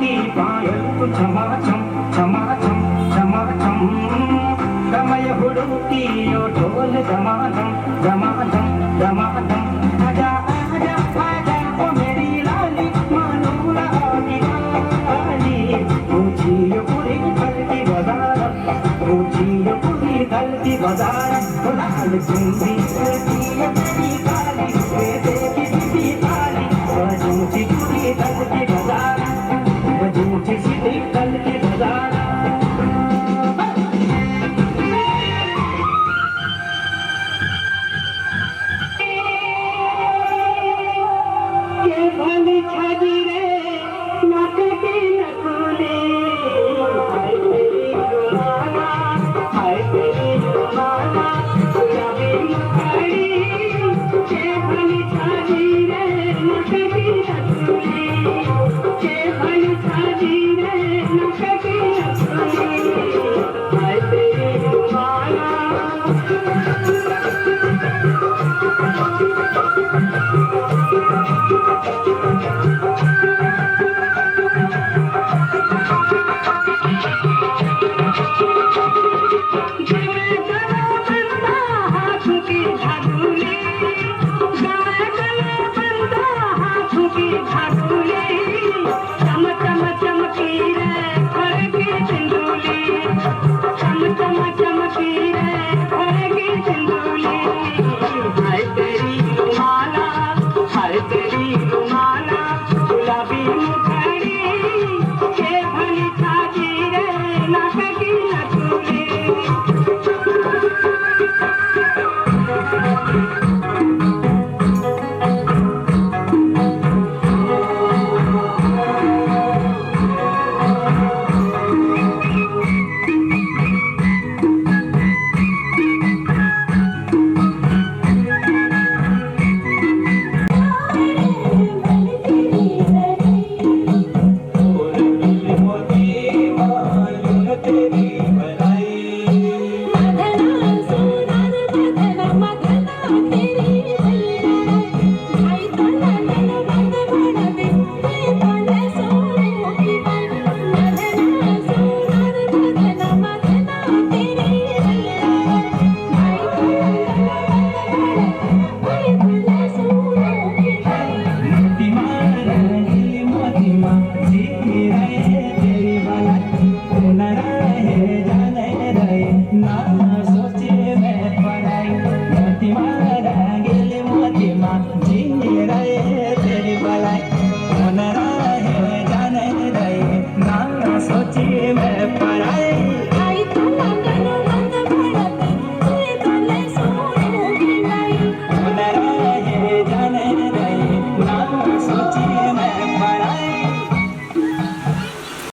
की पायल तू छमाछम छमाछम छमाछम कमय हुड़की यो ढोल धमाधम धमाधम धमाधम आजा आजा आजा ओ मेरी लाली मानूला दीवाली ऊंची यो पूरी धरती बाजार ऊंची यो पूरी धरती बाजार लाल चुंदी चलती है तेरी काली वे देखी सीधी ताली ऊंची पूरी धरती बाजार ऊंची सीधी धरती बाजार भली छाजी रे नाक के नखुले हाय तेरी रुमाला हाय तेरी रुमाला गुलाबी मुखड़ी के भली छाजी रे नाक के नखुले के भली छाजी रे नाक के नखुले हाय तेरी रुमाला तेरी बलाई